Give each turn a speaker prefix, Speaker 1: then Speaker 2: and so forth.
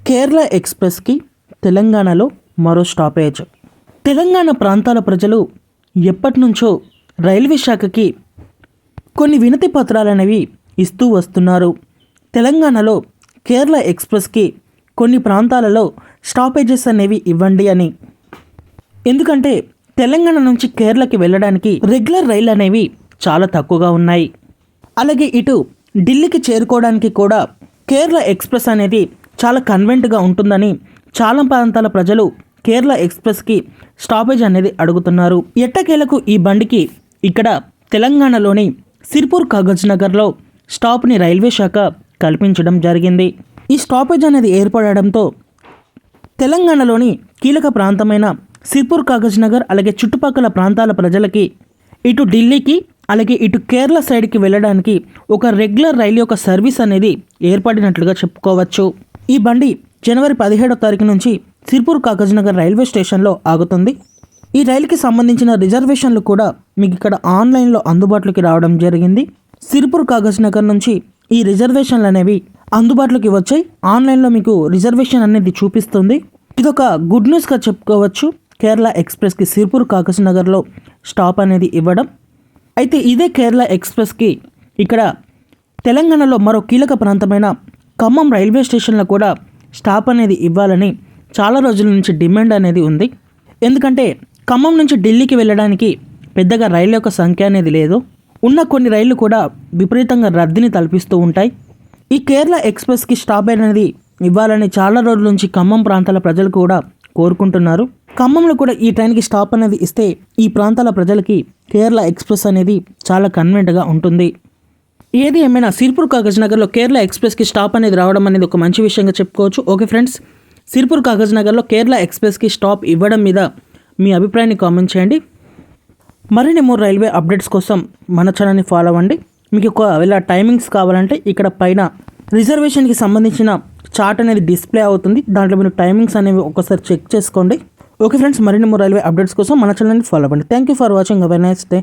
Speaker 1: కేరళ ఎక్స్ప్రెస్కి తెలంగాణలో మరో స్టాపేజ్. తెలంగాణ ప్రాంతాల ప్రజలు ఎప్పటి నుంచో రైల్వే శాఖకి కొన్ని వినతి పత్రాలనేవి ఇస్తూ వస్తున్నారు. తెలంగాణలో కేరళ ఎక్స్ప్రెస్కి కొన్ని ప్రాంతాలలో స్టాపేజెస్ అనేవి ఇవ్వండి అని. ఎందుకంటే తెలంగాణ నుంచి కేరళకి వెళ్ళడానికి రెగ్యులర్ రైళ్ళు అనేవి చాలా తక్కువగా ఉన్నాయి. అలాగే ఇటు ఢిల్లీకి చేరుకోవడానికి కూడా కేరళ ఎక్స్ప్రెస్ అనేది చాలా కన్వెంట్గా ఉంటుందని చాలా ప్రాంతాల ప్రజలు కేరళ ఎక్స్ప్రెస్కి స్టాపేజ్ అనేది అడుగుతున్నారు. ఎట్టకేలకు ఈ బండికి ఇక్కడ తెలంగాణలోని సిర్పూర్ కాగజ్ నగర్లో స్టాప్ని రైల్వే శాఖ కల్పించడం జరిగింది. ఈ స్టాపేజ్ అనేది ఏర్పడడంతో తెలంగాణలోని కీలక ప్రాంతమైన సిర్పూర్ కాగజ్ నగర్ అలాగే చుట్టుపక్కల ప్రాంతాల ప్రజలకి ఇటు ఢిల్లీకి అలాగే ఇటు కేరళ సైడ్కి వెళ్ళడానికి ఒక రెగ్యులర్ రైలు యొక్క సర్వీస్ అనేది ఏర్పడినట్లుగా చెప్పుకోవచ్చు. ఈ బండి జనవరి 17వ తారీఖు నుంచి సిర్పూర్ కాగజ్ నగర్ రైల్వే స్టేషన్లో ఆగుతుంది. ఈ రైలుకి సంబంధించిన రిజర్వేషన్లు కూడా మీకు ఇక్కడ ఆన్లైన్లో అందుబాటులోకి రావడం జరిగింది. సిర్పూర్ కాగజ్ నగర్ నుంచి ఈ రిజర్వేషన్లు అనేవి అందుబాటులోకి వచ్చాయి. ఆన్లైన్లో మీకు రిజర్వేషన్ అనేది చూపిస్తుంది. ఇదొక గుడ్ న్యూస్గా చెప్పుకోవచ్చు. కేరళ ఎక్స్ప్రెస్కి సిర్పూర్ కాగజ్ నగర్లో స్టాప్ అనేది ఇవ్వడం. అయితే ఇదే కేరళ ఎక్స్ప్రెస్కి ఇక్కడ తెలంగాణలో మరో కీలక ప్రాంతమైన ఖమ్మం రైల్వే స్టేషన్లో కూడా స్టాప్ అనేది ఇవ్వాలని చాలా రోజుల నుంచి డిమాండ్ అనేది ఉంది. ఎందుకంటే ఖమ్మం నుంచి ఢిల్లీకి వెళ్ళడానికి పెద్దగా రైళ్ళ యొక్క సంఖ్య అనేది లేదు. ఉన్న కొన్ని రైళ్లు కూడా విపరీతంగా రద్దీని తలపిస్తూ ఉంటాయి. ఈ కేరళ ఎక్స్ప్రెస్కి స్టాప్ అనేది ఇవ్వాలని చాలా రోజుల నుంచి ఖమ్మం ప్రాంతాల ప్రజలు కూడా కోరుకుంటున్నారు. ఖమ్మంలో కూడా ఈ ట్రైన్కి స్టాప్ అనేది ఇస్తే ఈ ప్రాంతాల ప్రజలకి కేరళ ఎక్స్ప్రెస్ అనేది చాలా కన్వెంట్గా ఉంటుంది. ఏది ఏమైనా సిర్పూర్ కాగజ్ నగర్లో కేరళ ఎక్స్ప్రెస్కి స్టాప్ అనేది రావడం అనేది ఒక మంచి విషయంగా చెప్పుకోవచ్చు. ఓకే ఫ్రెండ్స్, సిర్పూర్ కాగజ్ నగర్లో కేరళ ఎక్స్ప్రెస్కి స్టాప్ ఇవ్వడం మీద మీ అభిప్రాయాన్ని కామెంట్ చేయండి. మరిన్ని మోర్ రైల్వే అప్డేట్స్ కోసం మన ఛానల్ని ఫాలో అవ్వండి. మీకు ఒకవేళ టైమింగ్స్ కావాలంటే ఇక్కడ పైన రిజర్వేషన్కి సంబంధించిన చార్ట్ అనేది డిస్ప్లే అవుతుంది. దాంట్లో మీరు టైమింగ్స్ అనేవి ఒకసారి చెక్ చేసుకోండి. ఓకే ఫ్రెండ్స్, మరిన్ని మోర్ రైల్వే అప్డేట్స్ కోసం మన ఛానల్ని ఫాలో అవ్వండి. Thank you for watching. Have a nice day.